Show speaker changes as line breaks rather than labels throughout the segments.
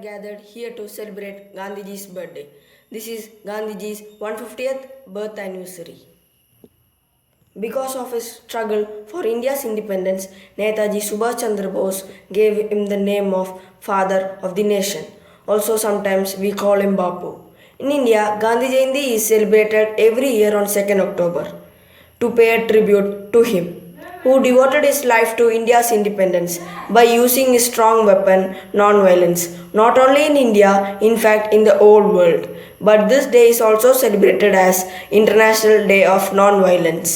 gathered here to celebrate Gandhiji's birthday. This is Gandhiji's 150th birth anniversary. Because of his struggle for India's independence, Netaji Subhash Chandra Bose gave him the name of Father of the Nation. Also, sometimes we call him Bapu. In India, Gandhi Jayanti is celebrated every year on 2nd October to pay a tribute to him, who devoted his life to India's independence by using his strong weapon, non-violence, not only in India, in fact in the whole world. But this day is also celebrated as International Day of Non-Violence.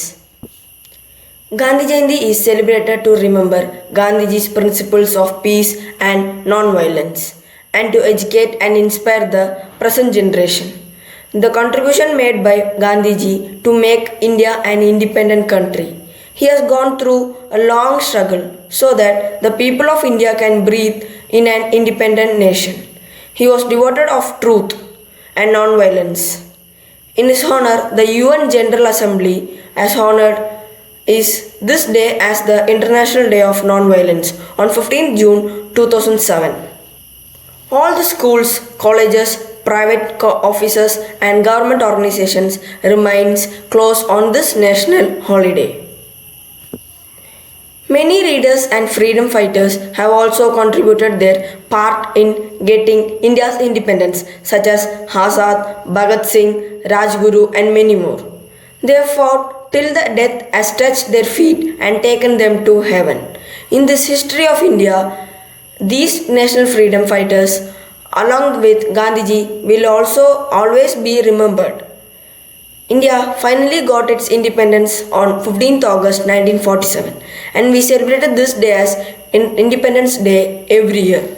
Gandhi Jayanti is celebrated to remember Gandhiji's principles of peace and non-violence and to educate and inspire the present generation. The contribution made by Gandhiji to make India an independent country. He has gone through a long struggle so that the people of India can breathe in an independent nation. He was devoted of truth and non-violence. In his honor, the UN General Assembly has honored is this day as the International Day of Non-Violence on 15th June 2007. All the schools, colleges, private offices and government organizations remains closed on this national holiday. Many readers and freedom fighters have also contributed their part in getting India's independence, such as Azad, Bhagat Singh, Rajguru and many more. They have fought till the death has touched their feet and taken them to heaven. In this history of India, these national freedom fighters, along with Gandhiji, will also always be remembered. India finally got its independence on 15th August 1947 and we celebrated this day as Independence Day every year.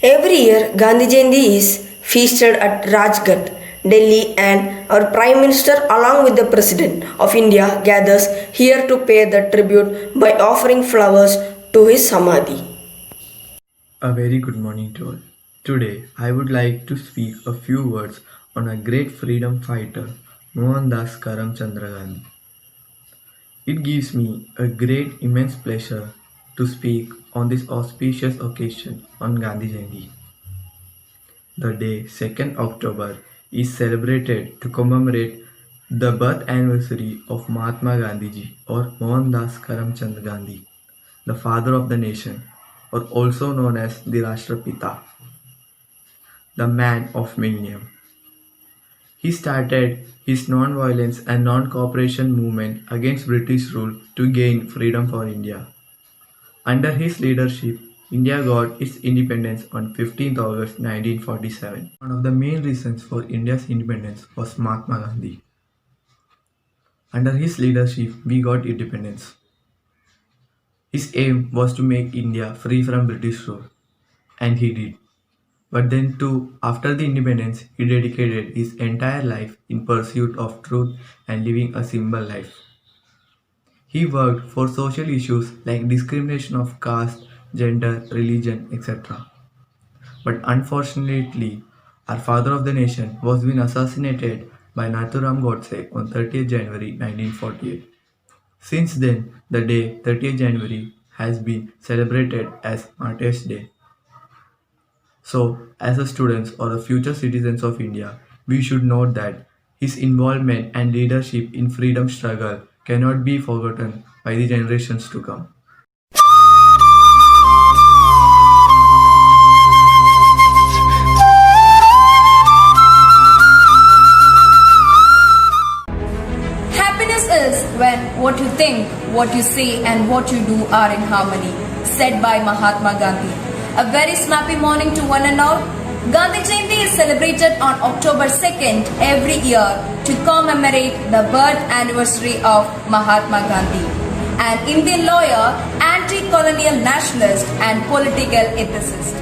Every year, Gandhi Jayanti is feasted at Rajghat, Delhi, and our Prime Minister along with the President of India gathers here to pay the tribute by offering flowers to his Samadhi.
A very good morning to all. Today, I would like to speak a few words on a great freedom fighter, Mohandas Karamchandra Gandhi. It gives me a great immense pleasure to speak on this auspicious occasion on Gandhi Jayanti. The day 2nd October is celebrated to commemorate the birth anniversary of Mahatma Gandhiji or Mohandas Karamchand Gandhi, the father of the nation, or also known as the Rashtrapita, the man of millennium. He started his non-violence and non-cooperation movement against British rule to gain freedom for India. Under his leadership, India got its independence on 15th August 1947. One of the main reasons for India's independence was Mahatma Gandhi. Under his leadership, we got independence. His aim was to make India free from British rule, and he did. But then too, after the independence, he dedicated his entire life in pursuit of truth and living a simple life. He worked for social issues like discrimination of caste, gender, religion, etc. But unfortunately, our father of the nation was being assassinated by Nathuram Godse on 30th January 1948. Since then, the day 30th January has been celebrated as Martyrs' Day. So, as a students or the future citizens of India, we should note that his involvement and leadership in freedom struggle cannot be forgotten by the generations to come.
Happiness is when what you think, what you say and what you do are in harmony, said by Mahatma Gandhi. A very snappy morning to one and all. Gandhi Jayanti is celebrated on October 2nd every year to commemorate the birth anniversary of Mahatma Gandhi, an Indian lawyer, anti-colonial nationalist and political ethicist.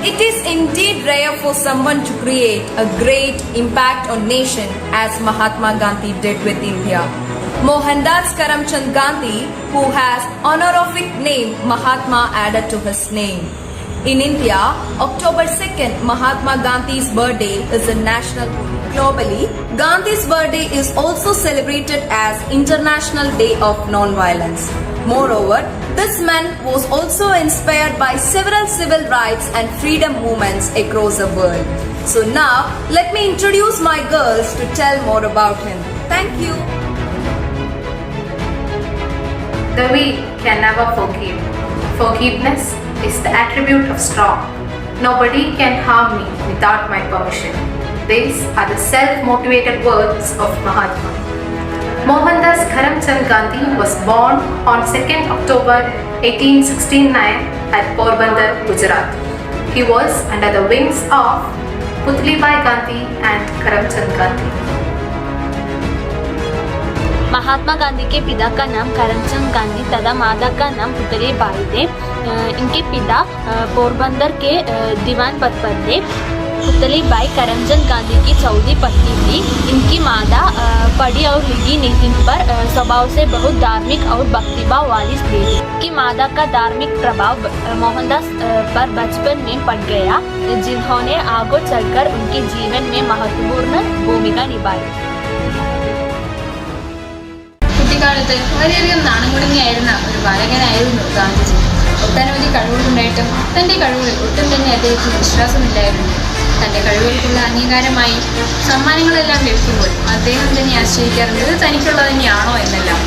It is indeed rare for someone to create a great impact on nation as Mahatma Gandhi did with India. Mohandas Karamchand Gandhi, who has honorific name Mahatma added to his name. In India, October 2nd, Mahatma Gandhi's birthday is a national holiday. Globally, Gandhi's birthday is also celebrated as International Day of Non-Violence. Moreover, this man was also inspired by several civil rights and freedom movements across the world. So now, let me introduce my girls to tell more about him. Thank you.
The weak can never forgive. Forgiveness is the attribute of strong. Nobody can harm me without my permission. These are the self-motivated words of Mahatma. Mohandas Karamchand Gandhi was born on 2nd October 1869 at Porbandar, Gujarat. He was under the wings of Putlibai Gandhi and Karamchand Gandhi.
Mahatma Gandhi के पिता का नाम करमचंद गांधी तथा माता का नाम पुतली बाई थे। इनके पिता पोरबंदर के दीवान पद पर थे। पुतली बाई करमचंद गांधी की चौथी पत्नी थी। इनकी माता पढ़ी और लिखी नीति पर स्वभाव से बहुत धार्मिक और भक्तिभाव वाली स्त्री थी। इनकी माता का धार्मिक प्रभाव मोहनदास पर बचपन में पड़ गया, जिन्होंने आगे चलकर उनके जीवन में महत्वपूर्ण भूमिका निभाई।
കുട്ടിക്കാലത്ത് വളരെയധികം നാണം കുടുങ്ങിയായിരുന്ന ഒരു ബാലകനായിരുന്നു ഗാന്ധിജി. ഒട്ടനവധി കഴിവുകളുണ്ടായിട്ടും തൻ്റെ കഴിവുകളിൽ ഒട്ടും തന്നെ അദ്ദേഹത്തിന് വിശ്വാസമില്ലായിരുന്നു. തൻ്റെ കഴിവുകൾക്കുള്ള അംഗീകാരമായി സമ്മാനങ്ങളെല്ലാം ലഭിക്കുമ്പോൾ അദ്ദേഹം തന്നെ ആശ്രയിക്കാറുണ്ട് ഇത് തനിക്കുള്ളത് തന്നെയാണോ എന്നെല്ലാം.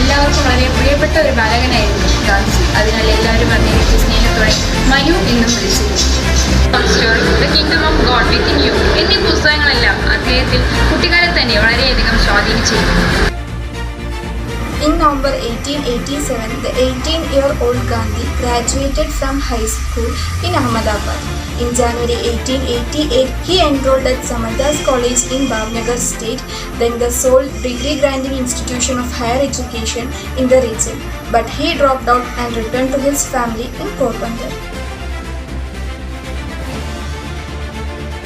എല്ലാവർക്കും വളരെ പ്രിയപ്പെട്ട ഒരു ബാലകനായിരുന്നു ഗാന്ധിജി. അതിനാൽ എല്ലാവരും അദ്ദേഹത്തെ സ്നേഹത്തോടെ മനു എന്നും വിളിച്ചിരുന്നു. The kingdom of God within you എന്നീ പുസ്തകങ്ങളെല്ലാം അദ്ദേഹത്തിൽ കുട്ടിക്കാലത്ത് തന്നെ വളരെയധികം സ്വാധീനിച്ചിരുന്നു.
In November 1887, the 18-year-old Gandhi graduated from high school in Ahmedabad. In January 1888, he enrolled at Samardas College in Bhavnagar State, then the sole degree-granting institution of higher education in the region. But he dropped out and returned to his family in Porbandar.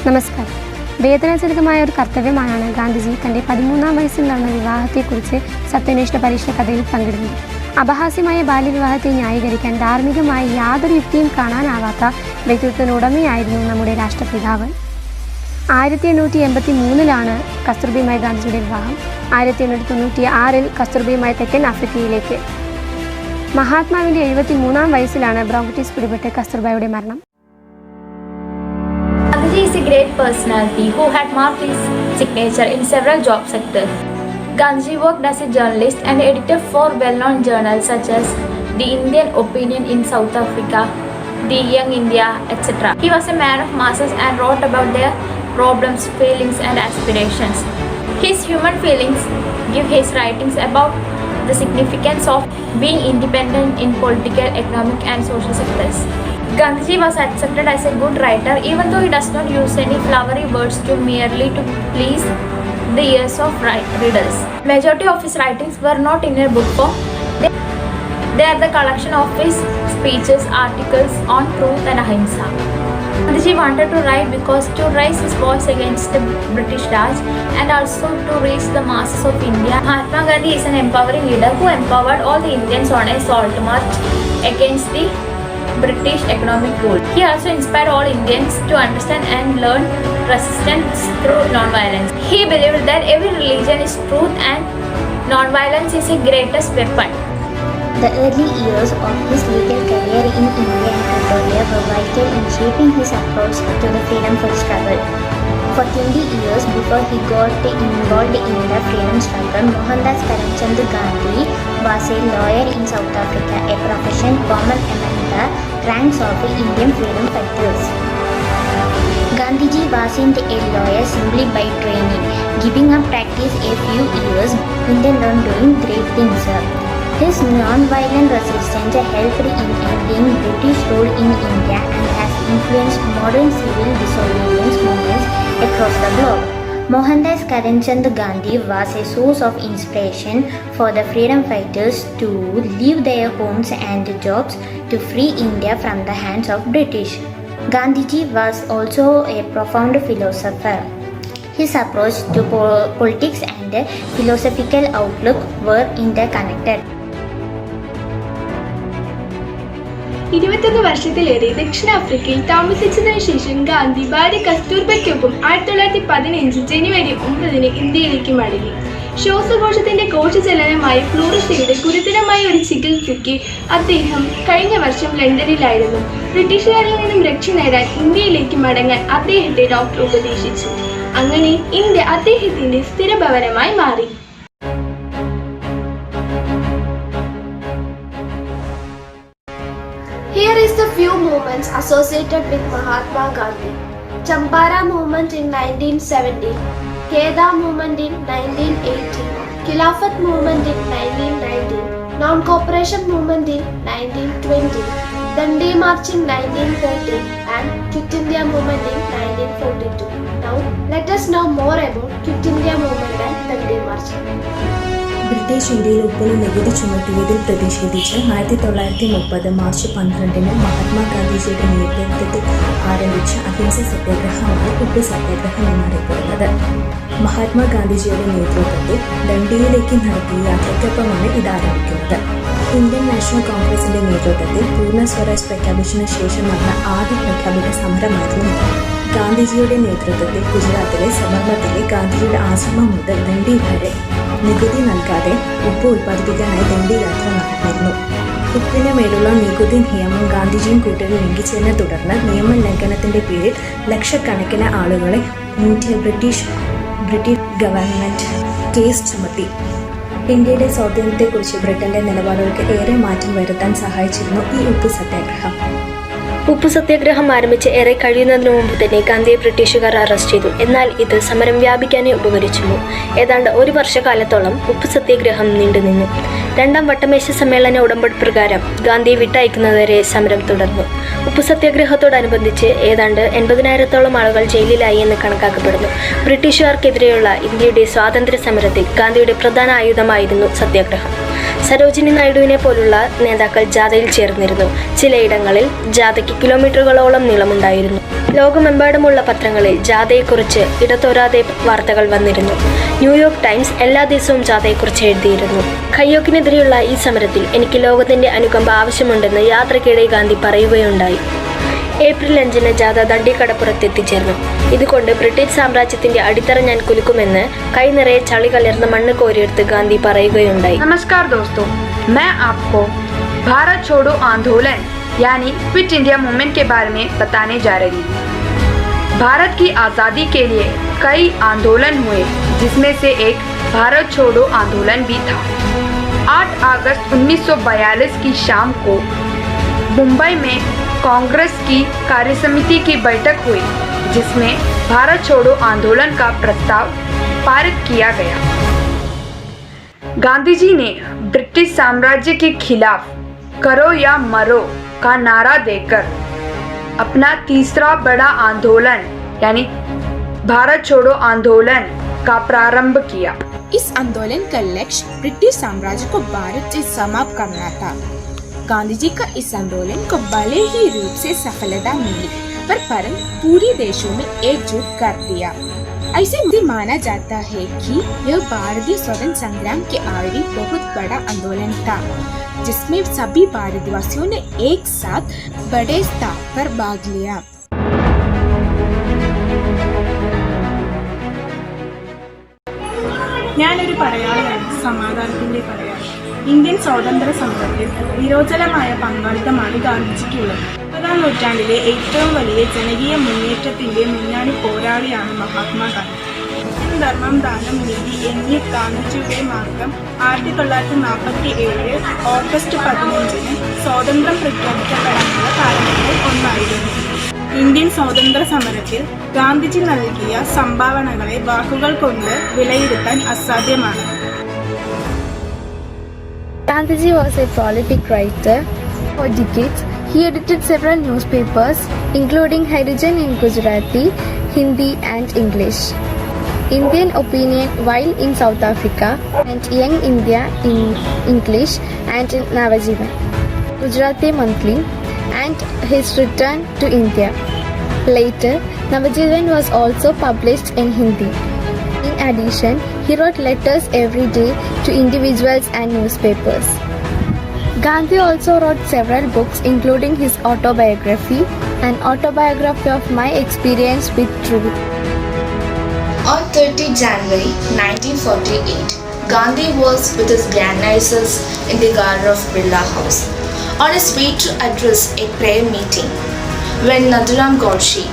നമസ്കാരം. വേദനാജനകമായ ഒരു കർത്തവ്യമായാണ് ഗാന്ധിജി തൻ്റെ 13-ാം വയസ്സിൽ നടന്ന വിവാഹത്തെക്കുറിച്ച് സത്യാന്വേഷണ പരീക്ഷണ കഥയിൽ പങ്കിടുന്നത്. അപഹാസ്യമായ ബാല്യവിവാഹത്തെ ന്യായീകരിക്കാൻ ധാർമ്മികമായി യാതൊരു യുക്തിയും കാണാനാവാത്ത വ്യക്തിത്വത്തിനുടമയായിരുന്നു നമ്മുടെ രാഷ്ട്രപിതാവ്. 1883 കസ്തൂർബയുമായി ഗാന്ധിജിയുടെ വിവാഹം. 1896 കസ്തൂർബയുമായി തെക്കൻ ആഫ്രിക്കയിലേക്ക്. മഹാത്മാവിൻ്റെ 73-ാം വയസ്സിലാണ് ബ്രോങ്കൈറ്റിസ് പിടിപെട്ട് കസ്തൂർബയുടെ മരണം.
Gandhiji is a great personality who had marked his signature in several job sectors. Gandhiji worked as a journalist and editor for well-known journals such as The Indian Opinion in South Africa, The Young India, etc. He was a man of masses and wrote about their problems, feelings and aspirations. His human feelings give his writings about the significance of being independent in political, economic and social sectors. Gandhiji was accepted as a good writer even though he does not use any flowery words merely to please the ears of readers. Majority of his writings were not in a book form. They are the collection of his speeches, articles on truth and ahimsa. Gandhiji wanted to write because to raise his voice against the British Raj and also to reach the masses of India. Mahatma Gandhi is an empowering leader who empowered all the Indians on a salt march against the British economic rule. He also inspired all Indians to understand and learn resistance through non-violence. He believed that every religion is truth and non-violence is the greatest weapon.
The early years of his legal career in India and Pretoria were vital in shaping his approach to the freedom struggle. For 20 years before he got involved in the freedom struggle, Mohandas Karamchand Gandhi was a lawyer in South Africa, a profession common among the ranks of Indian freedom fighters. Gandhiji wasn't a lawyer simply by training. Giving up practice a few years, went on doing great things. His non-violent resistance helped in ending British rule in India and has influenced modern civil disobedience movements across the globe. Mohandas Karamchand Gandhi was a source of inspiration for the freedom fighters to leave their homes and jobs to free India from the hands of British. Gandhiji was also a profound philosopher. His approach to politics and philosophical outlook were interconnected.
21 വർഷത്തിലേറെ ദക്ഷിണാഫ്രിക്കയിൽ താമസിച്ചതിനു ശേഷം ഗാന്ധി ഭാര്യ കസ്തൂർബയ്ക്കൊപ്പം 1915 ജനുവരി 9 ഇന്ത്യയിലേക്ക് മടങ്ങി. ശ്വാസകോശത്തിന്റെ കോശചലനമായ ഫ്ലൂറസയുടെ ഗുരുതരമായ ഒരു ചികിത്സയ്ക്ക് അദ്ദേഹം കഴിഞ്ഞ വർഷം ലണ്ടനിലായിരുന്നു. ബ്രിട്ടീഷുകാരിൽ നിന്നും രക്ഷ നേടാൻ ഇന്ത്യയിലേക്ക് മടങ്ങാൻ അദ്ദേഹത്തെ ഡോക്ടർ ഉപദേശിച്ചു. അങ്ങനെ ഇന്ത്യ അദ്ദേഹത്തിന്റെ സ്ഥിരഭവനമായി മാറി.
Here is the few movements associated with Mahatma Gandhi. Champara movement in 1917, Kheda movement in 1918, Khilafat movement in 1919, Non-Cooperation movement in 1920, Dandi March in 1940 and Quit India movement in 1942. Now let us know more about Quit India movement and Dandi March.
British ഇന്ത്യയിൽ ഉപ്പിന് നികുതി ചുമത്തിയതിൽ പ്രതിഷേധിച്ച് 1930 March 12 മഹാത്മാഗാന്ധിജിയുടെ നേതൃത്വത്തിൽ ആരംഭിച്ച അഹിംസ സത്യാഗ്രഹമാണ് ഉപ്പ് സത്യാഗ്രഹം എന്നറിയപ്പെടുന്നത്. മഹാത്മാഗാന്ധിജിയുടെ നേതൃത്വത്തിൽ ദണ്ഡിയിലേക്ക് നടത്തിയ യാത്രയ്ക്കൊപ്പമാണ് ഇത് ആരംഭിക്കുന്നത്. ഇന്ത്യൻ നാഷണൽ കോൺഗ്രസിന്റെ നേതൃത്വത്തിൽ പൂർണ്ണ സ്വരാജ് പ്രഖ്യാപിച്ചതിനു ശേഷം നടന്ന ആദ്യ പ്രഖ്യാപിത സമരമായിരുന്നു ഇത്. ഗാന്ധിജിയുടെ നേതൃത്വത്തിൽ ഗുജറാത്തിലെ സബർമതിയിലെ ഗാന്ധിജിയുടെ ആശ്രമം മുതൽ ദണ്ഡി വരെ നികുതി നൽകാതെ ഉപ്പ് ഉൽപ്പാദിപ്പിക്കാനായി ദണ്ഡി യാത്ര നടന്നിരുന്നു. ഉപ്പിന് മേലുള്ള നികുതി നിയമം ഗാന്ധിജിയും കൂട്ടരും ലംഘിച്ചതിനെ തുടർന്ന് നിയമലംഘനത്തിന്റെ പേരിൽ ലക്ഷക്കണക്കിന് ആളുകളെ ബ്രിട്ടീഷ് ഗവൺമെന്റ് കേസ് ചുമത്തി. ഇന്ത്യയുടെ സ്വാതന്ത്ര്യത്തെക്കുറിച്ച് ബ്രിട്ടന്റെ നിലപാടുകൾക്ക് ഏറെ മാറ്റം വരുത്താൻ സഹായിച്ചിരുന്നു ഈ ഉപ്പ് സത്യാഗ്രഹം.
ഉപ്പു സത്യാഗ്രഹം ആരംഭിച്ച് ഏറെ കഴിയുന്നതിനു മുമ്പ് തന്നെ ഗാന്ധിയെ ബ്രിട്ടീഷുകാർ അറസ്റ്റ് ചെയ്തു. എന്നാൽ ഇത് സമരം വ്യാപിക്കാനേ ഉപകരിച്ചുള്ളൂ. ഏതാണ്ട് ഒരു വർഷക്കാലത്തോളം ഉപ്പു സത്യാഗ്രഹം നീണ്ടുനിന്നു. രണ്ടാം വട്ടമേശ സമ്മേളന ഉടമ്പടി പ്രകാരം ഗാന്ധിയെ വിട്ടയക്കുന്നതുവരെ സമരം തുടർന്നു. ഉപ്പു സത്യാഗ്രഹത്തോടനുബന്ധിച്ച് ഏതാണ്ട് 80,000-ഓളം ആളുകൾ ജയിലിലായി എന്ന് കണക്കാക്കപ്പെടുന്നു. ബ്രിട്ടീഷുകാർക്കെതിരെയുള്ള ഇന്ത്യയുടെ സ്വാതന്ത്ര്യ സമരത്തിൽ ഗാന്ധിയുടെ പ്രധാന ആയുധമായിരുന്നു സത്യാഗ്രഹം. സരോജിനി നായിഡുവിനെ പോലുള്ള നേതാക്കൾ ജാഥയിൽ ചേർന്നിരുന്നു. ചിലയിടങ്ങളിൽ ജാഥയ്ക്ക് കിലോമീറ്ററുകളോളം നീളമുണ്ടായിരുന്നു. ലോകമെമ്പാടുമുള്ള പത്രങ്ങളിൽ ജാഥയെക്കുറിച്ച് ഇടതോരാതെ വാർത്തകൾ വന്നിരുന്നു. ന്യൂയോർക്ക് ടൈംസ് എല്ലാ ദിവസവും ജാഥയെക്കുറിച്ച് എഴുതിയിരുന്നു. ഖയ്യോക്കിനെതിരെയുള്ള ഈ സമരത്തിൽ എനിക്ക് ലോകത്തിന്റെ അനുകമ്പ ആവശ്യമുണ്ടെന്ന് യാത്രക്കിടെ ഗാന്ധി പറയുകയുണ്ടായി. ഏപ്രിൽ 5 ജാഥ ദണ്ഡിക്കടപ്പുറത്തെത്തിച്ചേർന്നു. ഇതുകൊണ്ട് ബ്രിട്ടീഷ് സാമ്രാജ്യത്തിന്റെ അടിത്തറ ഞാൻ കുലുക്കുമെന്ന് കൈ നിറയെ ചളി കലർന്ന മണ്ണ് കോരിയെടുത്ത് ഗാന്ധി പറയുകയുണ്ടായി.
नमस्कार दोस्तों, मैं आपको भारत छोड़ो आंदोलन यानी क्विट इंडिया मूवमेंट के बारे में बताने जा रही हूँ। भारत की आज़ादी के लिए कई आंदोलन हुए, जिसमें से एक भारत छोड़ो आंदोलन भी था। 8 अगस्त 1942 की शाम को मुंबई में कांग्रेस की कार्यसमिति की बैठक हुई, जिसमें भारत छोड़ो आंदोलन का प्रस्ताव पारित किया गया। गांधी जी ने ब्रिटिश साम्राज्य के खिलाफ करो या मरो का नारा देकर अपना तीसरा बड़ा आंदोलन यानी भारत छोड़ो आंदोलन का प्रारंभ किया।
इस आंदोलन का लक्ष्य ब्रिटिश साम्राज्य को भारत से समाप्त करना था। गांधी जी का इस आंदोलन को भले ही रूप से सफलता मिली, पर पूरे देशों में एकजुट कर दिया। ऐसे माना जाता है कि यह भारतीय स्वतंत्र संग्राम के आगे बहुत बड़ा आंदोलन था, जिसमें सभी भारतवासियों ने एक साथ बड़े स्तर पर भाग लिया।
ഞാനൊരു പടയാളിയാണ്, സമാധാനത്തിന്റെ പടയാളി. ഇന്ത്യൻ സ്വാതന്ത്ര്യ സമരത്തിൽ നിരോചനമായ പങ്കാളിത്തമാണ് ഗാന്ധിജിക്കുള്ളത്. 20ാം നൂറ്റാണ്ടിലെ ഏറ്റവും വലിയ ജനകീയ മുന്നേറ്റത്തിന്റെ മുന്നണി പോരാളിയാണ് മഹാത്മാഗാന്ധി. ധർമ്മം, ദാനം, നീതി എന്നീ ഗാന്ധിജിയുടെ മാർഗം 1947 ഓഗസ്റ്റ് 15 സ്വാതന്ത്ര്യം പ്രഖ്യാപിക്കപ്പെടാനുള്ള കാരണങ്ങളിൽ ഒന്നായിരുന്നു. ഇന്ത്യൻ സ്വാതന്ത്ര്യ സമരത്തിൽ ഗാന്ധിജി നൽകിയ സംഭാവനകളെ വാക്കുകൾ കൊണ്ട് വിലയിരുത്താൻ അസാധ്യമാണ്.
Gandhiji was a prolific writer. For decades, he edited several newspapers, including Harijan in Gujarati, Hindi and English, Indian Opinion while in South Africa, and Young India in English and in Navajivan, Gujarati Monthly, and his return to India. Later, Navajivan was also published in Hindi. In addition, he wrote letters every day to individuals and newspapers. Gandhi also wrote several books, including his autobiography, An Autobiography of My Experience with Truth.
On 30 January 1948, Gandhi was with his grandnieces in the garden of Birla House on his way to address a prayer meeting when Nathuram Godse,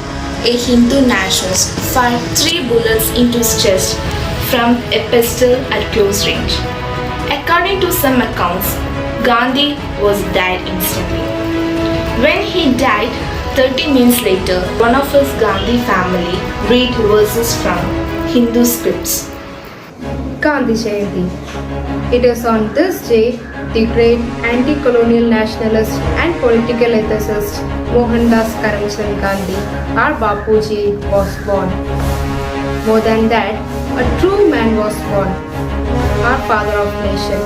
a Hindu nationalist, fired 3 bullets into his chest from a pistol at close range. According to some accounts, Gandhi was dead instantly. When he died, 30 minutes later, one of his Gandhi family read verses from Hindu scripts.
Gandhi Jayanti. It is on this day the great anti-colonial nationalist and political ethicist Mohandas Karamchand Gandhi, our Bapuji, was born. More than that, a true man was born, our father of nation.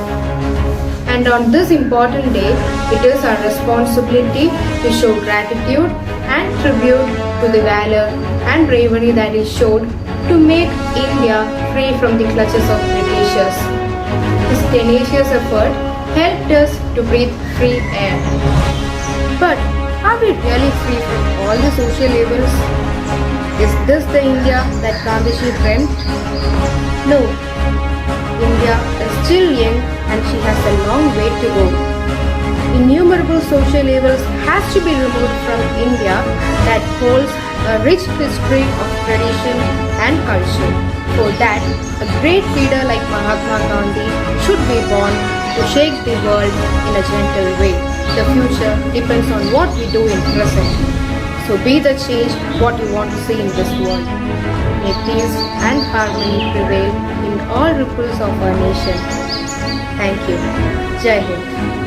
And on this important day, it is our responsibility to show gratitude and tribute to the valor and bravery that he showed to make India free from the clutches of Britishers. His tenacious effort helped us to breathe free air. But are we really free from all the social evils? Is this the India that Gandhiji dreamt? No. India is still young and she has a long way to go. Innumerable social evils has to be removed from India that holds a rich history of tradition and culture. For that, a great leader like Mahatma Gandhi should be born to shake the world in a gentle way. The future depends on what we do in present. So be the change what you want to see in this world. May peace and harmony prevail in all ripples of our nation. Thank you. Jai Hind.